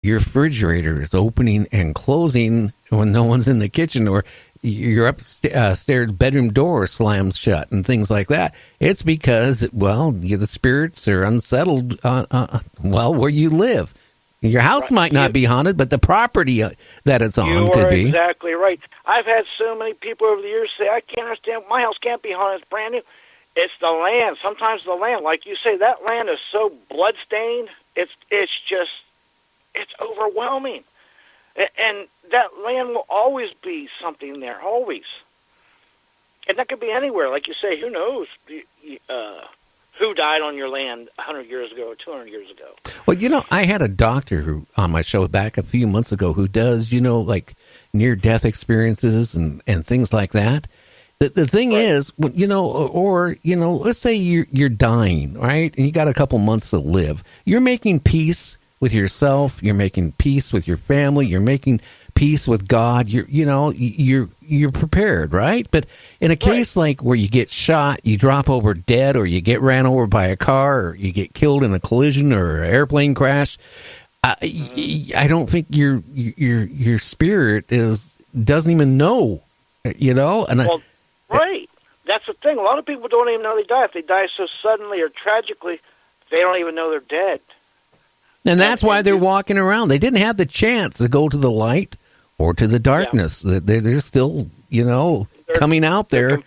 your refrigerator is opening and closing when no one's in the kitchen, or your upstairs bedroom door slams shut and things like that. It's because, well, the spirits are unsettled, where you live. Your house might not be haunted, but the property that it's on could be. You are exactly right. I've had so many people over the years say, I can't understand, my house can't be haunted, it's brand new. It's the land. Sometimes the land, like you say, that land is so blood-stained, it's overwhelming. And that land will always be something there, always. And that could be anywhere. Like you say, who knows who died on your land 100 years ago or 200 years ago. Well, I had a doctor who on my show back a few months ago who does, like near-death experiences and things like that. The thing is, let's say you're dying, right? And you got a couple months to live. You're making peace with yourself. You're making peace with your family. You're making peace with God. You're prepared, right? But in a case like where you get shot, you drop over dead, or you get ran over by a car, or you get killed in a collision or an airplane crash, I don't think your spirit doesn't even know, And right. That's the thing. A lot of people don't even know they die. If they die so suddenly or tragically, they don't even know they're dead. And that's why they're walking around. They didn't have the chance to go to the light or to the darkness. Yeah. They're still, coming out there.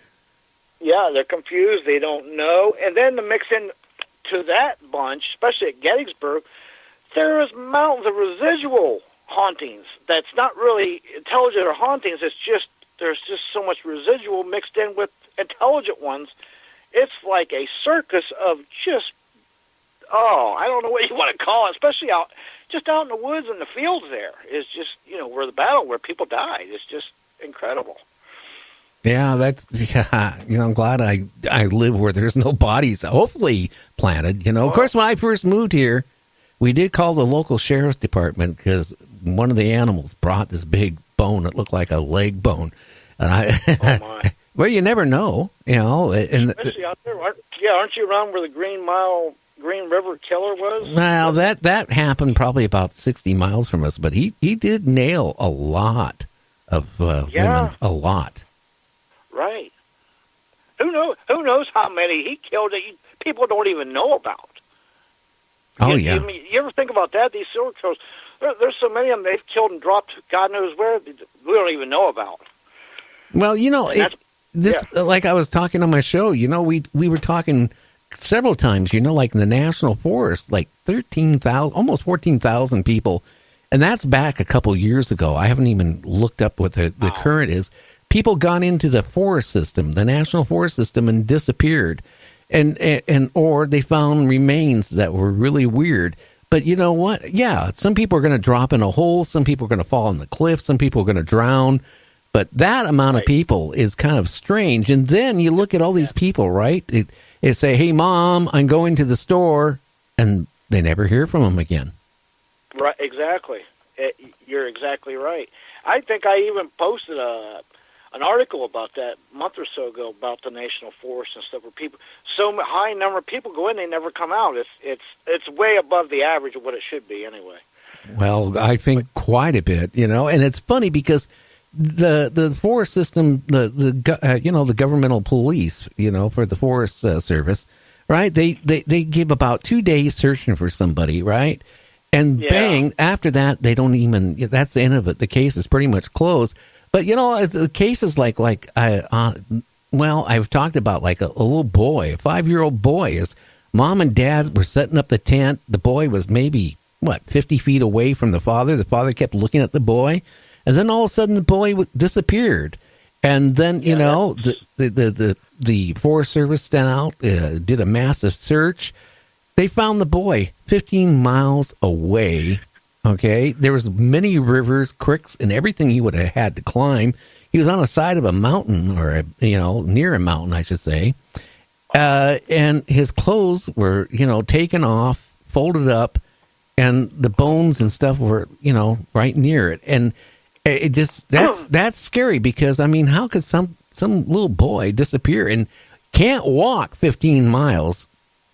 They're confused. They don't know. And then to mix in to that bunch, especially at Gettysburg, there is mountains of residual hauntings. That's not really intelligent or hauntings. It's just there's just so much residual mixed in with intelligent ones. It's like a circus of just, I don't know what you want to call it, especially out in the woods and the fields there. It's just, where people died. It's just incredible. Yeah, I'm glad I live where there's no bodies, hopefully planted. Of course, when I first moved here, we did call the local sheriff's department because one of the animals brought this big bone that looked like a leg bone. And well, you never know, And especially out there, aren't you around where the Green River Killer was? Well, that happened probably about 60 miles from us, but he did nail a lot of women, a lot. Right. Who knows how many he killed that people don't even know about? You ever think about that? These serial killers, there's so many of them they've killed and dropped God knows where we don't even know about. Well, like I was talking on my show, we were talking several times, like in the National Forest, like 13,000, almost 14,000 people. And that's back a couple years ago. I haven't even looked up what the current is. People got into the forest system, the National Forest System, and disappeared. Or they found remains that were really weird. But you know what? Yeah, some people are going to drop in a hole. Some people are going to fall in the cliff. Some people are going to drown. But that amount of people is kind of strange. And then you look at all these people, right? They say, hey, Mom, I'm going to the store. And they never hear from them again. Right, exactly. You're exactly right. I think I even posted an article about that a month or so ago about the National Forest and stuff, where people, so high number of people go in, they never come out. It's way above the average of what it should be anyway. Well, I think quite a bit, and it's funny because the forest system, the governmental police, for the Forest Service, right? They give about 2 days searching for somebody, right? And bang, after that, they don't even, that's the end of it. The case is pretty much closed. But, the cases I've talked about like a little boy, a 5-year-old boy. His mom and dad were setting up the tent. The boy was maybe, 50 feet away from the father. The father kept looking at the boy. And then all of a sudden the boy disappeared. And then, the Forest Service sent out, did a massive search. They found the boy 15 miles away. Okay, there was many rivers, creeks, and everything he would have had to climb. He was on the side of a mountain, or near a mountain, I should say. And his clothes were, taken off, folded up, and the bones and stuff were, right near it. And it just that's scary because how could some little boy disappear and can't walk 15 miles?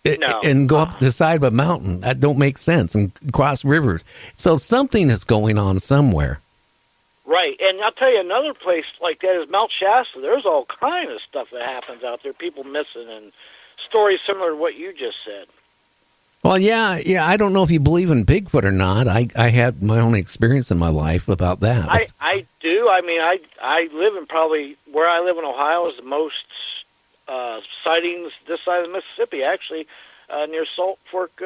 and go up the side of a mountain. That don't make sense, and cross rivers. So something is going on somewhere. Right, and I'll tell you another place like that is Mount Shasta. There's all kind of stuff that happens out there, people missing, and stories similar to what you just said. Well, yeah. I don't know if you believe in Bigfoot or not. I had my own experience in my life about that. I do. I mean, I live in probably where I live in Ohio is the most sightings this side of Mississippi, actually, near Salt Fork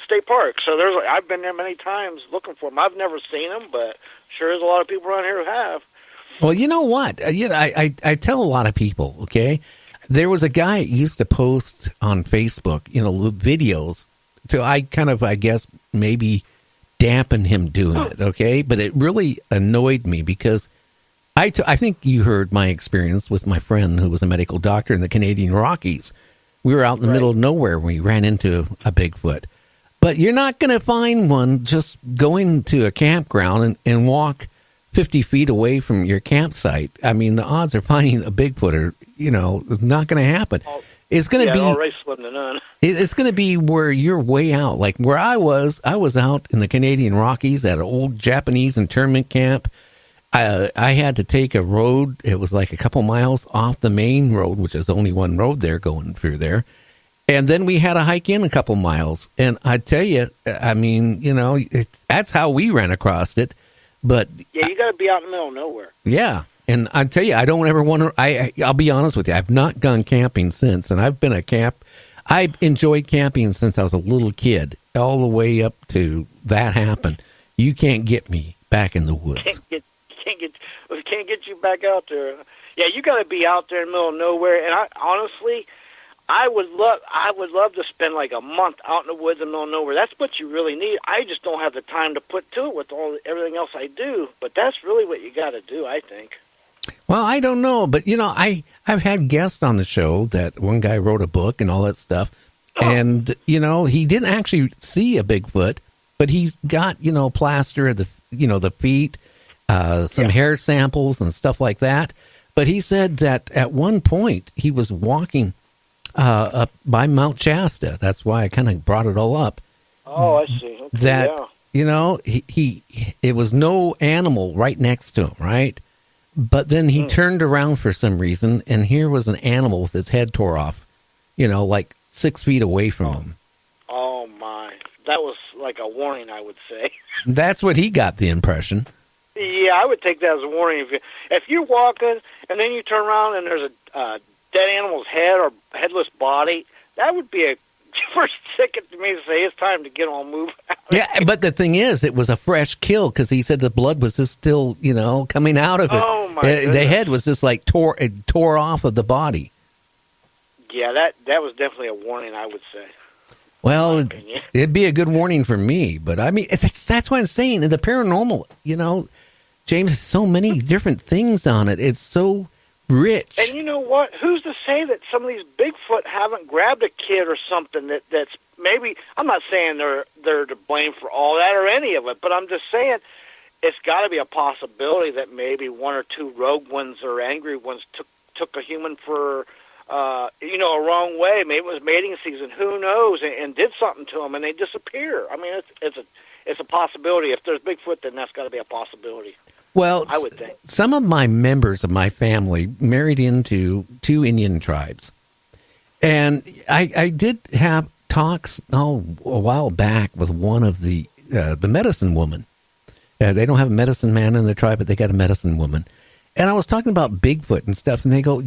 State Park. So I've been there many times looking for them. I've never seen them, but sure there's a lot of people around here who have. Well, you know what? I tell a lot of people, okay? There was a guy who used to post on Facebook, videos to, I guess, maybe dampen him doing it, okay? But it really annoyed me because I think you heard my experience with my friend who was a medical doctor in the Canadian Rockies. We were out in the middle of nowhere when we ran into a Bigfoot. But you're not going to find one just going to a campground and walk 50 feet away from your campsite. I mean, the odds of finding a Bigfoot is not going to happen. It's going to be already slim to none. It's going to be where you're way out. Like where I was out in the Canadian Rockies at an old Japanese internment camp. I had to take a road. It was like a couple miles off the main road, which is only one road there going through there. And then we had to hike in a couple miles. And I tell you, I mean, that's how we ran across it. But yeah, you got to be out in the middle of nowhere. Yeah. And I tell you, I don't ever want to, I'll be honest with you. I've not gone camping since. And I've been I enjoyed camping since I was a little kid, all the way up to that happened. You can't get me back in the woods. Can't get you back out there. Yeah, you got to be out there in the middle of nowhere. And honestly, I would love to spend like a month out in the woods in the middle of nowhere. That's what you really need. I just don't have the time to put to it with everything else I do. But that's really what you got to do, I think. Well, I don't know, but I've had guests on the show that one guy wrote a book and all that stuff, and he didn't actually see a Bigfoot, but he's got plaster of the feet, some hair samples and stuff like that. But he said that at one point he was walking up by Mount Shasta. That's why I kind of brought it all up. Oh, I see. Okay, that he it was no animal right next to him, right? But then he turned around for some reason, and here was an animal with its head tore off, like 6 feet away from him. Oh, my. That was like a warning, I would say. That's what he got the impression. Yeah, I would take that as a warning. If you're walking, and then you turn around and there's a dead animal's head or headless body, that would be a first ticket to me to say it's time to get on move. Yeah, but the thing is, it was a fresh kill because he said the blood was just still, coming out of it. Oh my goodness. The head was just like tore off of the body. Yeah, that was definitely a warning, I would say. Well, it'd be a good warning for me, but I mean, that's what I'm saying. The paranormal, James, so many different things on it. It's so rich. And you know what? Who's to say that some of these Bigfoot haven't grabbed a kid or something that's maybe, I'm not saying they're to blame for all that or any of it, but I'm just saying it's got to be a possibility that maybe one or two rogue ones or angry ones took a human for, a wrong way. Maybe it was mating season. Who knows? And did something to them and they disappear. I mean, it's a possibility. If there's Bigfoot, then that's got to be a possibility. Well, I would think. Some of my members of my family married into 2 Indian tribes. And I did have talks a while back with one of the medicine woman. They don't have a medicine man in their tribe, but they got a medicine woman. And I was talking about Bigfoot and stuff, and they go,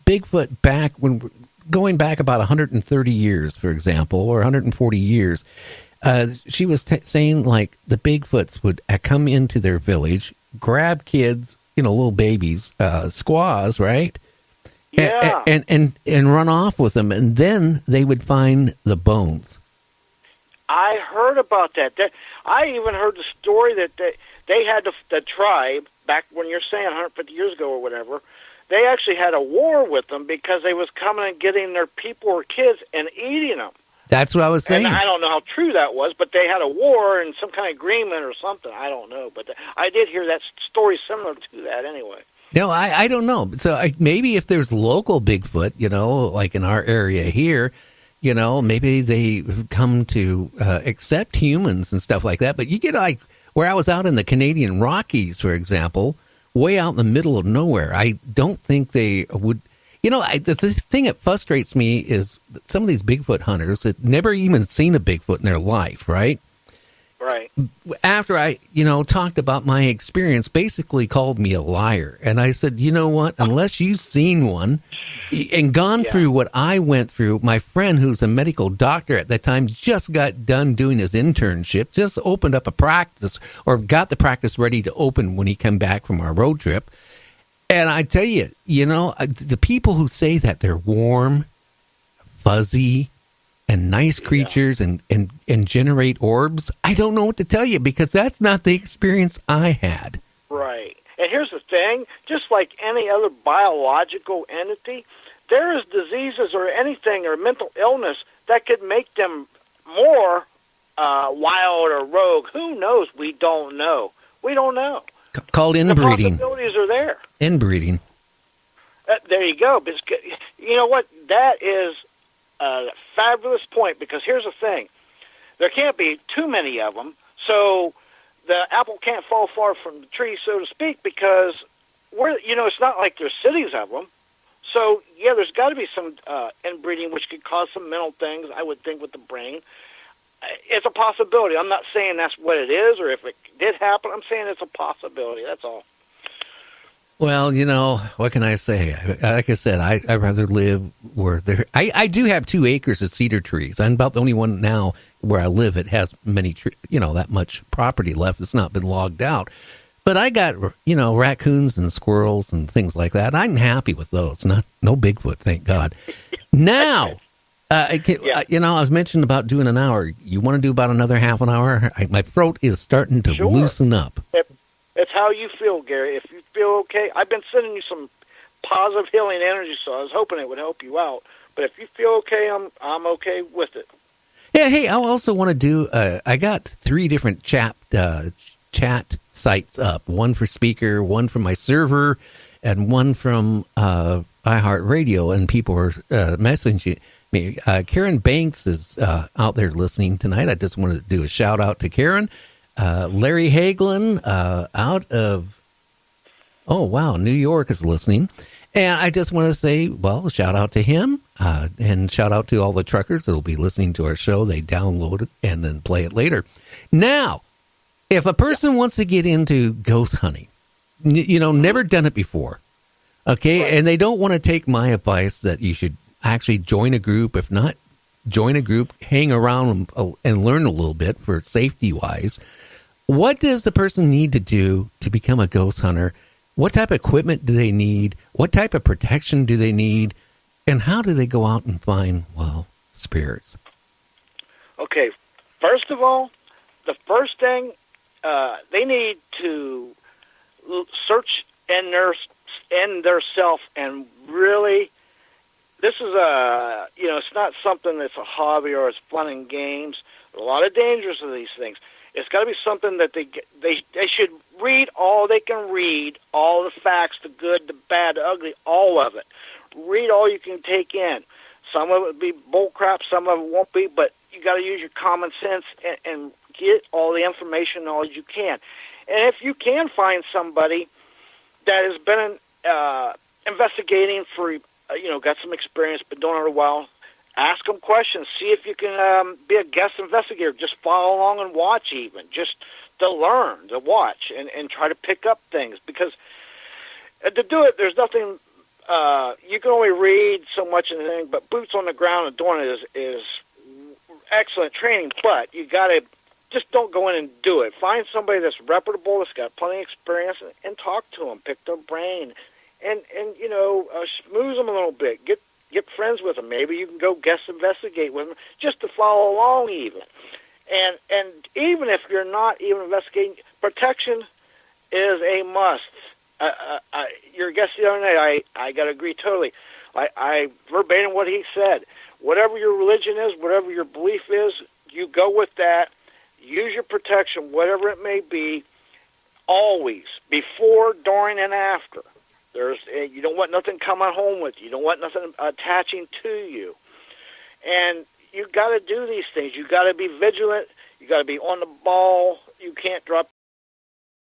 Bigfoot going back about 130 years, for example, or 140 years, she was saying like the Bigfoots would come into their village, grab kids, little babies, squaws, right? Yeah. And run off with them, and then they would find the bones. I heard about that. I even heard the story that they had the tribe, back when you're saying 150 years ago or whatever, they actually had a war with them because they was coming and getting their people or kids and eating them. That's what I was saying. And I don't know how true that was, but they had a war and some kind of agreement or something. I don't know. But I did hear that story similar to that anyway. No, I don't know. So maybe if there's local Bigfoot, like in our area here, maybe they come to accept humans and stuff like that. But you get like where I was out in the Canadian Rockies, for example, way out in the middle of nowhere. I don't think they would. The thing that frustrates me is some of these Bigfoot hunters that never even seen a Bigfoot in their life, right? Right. After I, talked about my experience, basically called me a liar. And I said, you know what? Unless you've seen one and gone through what I went through, my friend who's a medical doctor at that time just got done doing his internship, just opened up a practice or got the practice ready to open when he came back from our road trip. And I tell you, the people who say that they're warm, fuzzy, and nice creatures and generate orbs, I don't know what to tell you because that's not the experience I had. Right. And here's the thing, just like any other biological entity, there is diseases or anything or mental illness that could make them more wild or rogue. Who knows? We don't know. We don't know. Called inbreeding. The possibilities are there. Inbreeding. There you go. You know what? That is a fabulous point because here's the thing. There can't be too many of them, so the apple can't fall far from the tree, so to speak, because it's not like there's cities of them. So, yeah, there's got to be some inbreeding, which could cause some mental things, I would think, with the brain. It's a possibility. I'm not saying that's what it is, or if it did happen, I'm saying it's a possibility. That's all. Well, what can I say? Like I said, I'd rather live where there. I do have 2 acres of cedar trees. I'm about the only one now where I live. It has many, that much property left. It's not been logged out. But I got, raccoons and squirrels and things like that. I'm happy with those. No Bigfoot, thank God. Now. I was mentioning about doing an hour. You want to do about another half an hour? My throat is starting to loosen up. It's how you feel, Gary. If you feel okay, I've been sending you some positive healing energy, so I was hoping it would help you out. But if you feel okay, I'm okay with it. Yeah. Hey, I also want to do. I got 3 different chat sites up. One for speaker, one from my server, and one from iHeartRadio. And people are messaging me. Karen Banks is out there listening tonight. I just wanted to do a shout out to Karen. Larry Hagelin out of, New York is listening. And I just want to say, shout out to him and shout out to all the truckers that will be listening to our show. They download it and then play it later. Now, if a person wants to get into ghost hunting, never done it before, okay, right, and they don't want to take my advice that you should actually join a group. If not, join a group, hang around and learn a little bit for safety-wise. What does the person need to do to become a ghost hunter? What type of equipment do they need? What type of protection do they need? And how do they go out and find, spirits? Okay, first of all, the first thing, they need to search in their self and really, this is it's not something that's a hobby or it's fun and games. There's a lot of dangers to these things. It's got to be something that they should read all they can read, all the facts, the good, the bad, the ugly, all of it. Read all you can take in. Some of it will be bull crap, some of it won't be, but you got to use your common sense and get all the information, knowledge you can. And if you can find somebody that has been investigating for, got some experience, been doing it a while, ask them questions. See if you can be a guest investigator. Just follow along and watch even, just to learn, to watch, and try to pick up things. Because to do it, there's nothing, you can only read so much and thing, but boots on the ground and doing it is excellent training, but you got to just don't go in and do it. Find somebody that's reputable, that's got plenty of experience, and talk to them, pick their brain, and schmooze them a little bit. Get friends with them. Maybe you can go guest investigate with them just to follow along even. And even if you're not even investigating, protection is a must. Your guest the other night, I got to agree totally. I verbatim what he said. Whatever your religion is, whatever your belief is, you go with that. Use your protection, whatever it may be, always, before, during, and after. You don't want nothing coming home with you. You don't want nothing attaching to you. And you got to do these things. You got to be vigilant. You got to be on the ball. You can't drop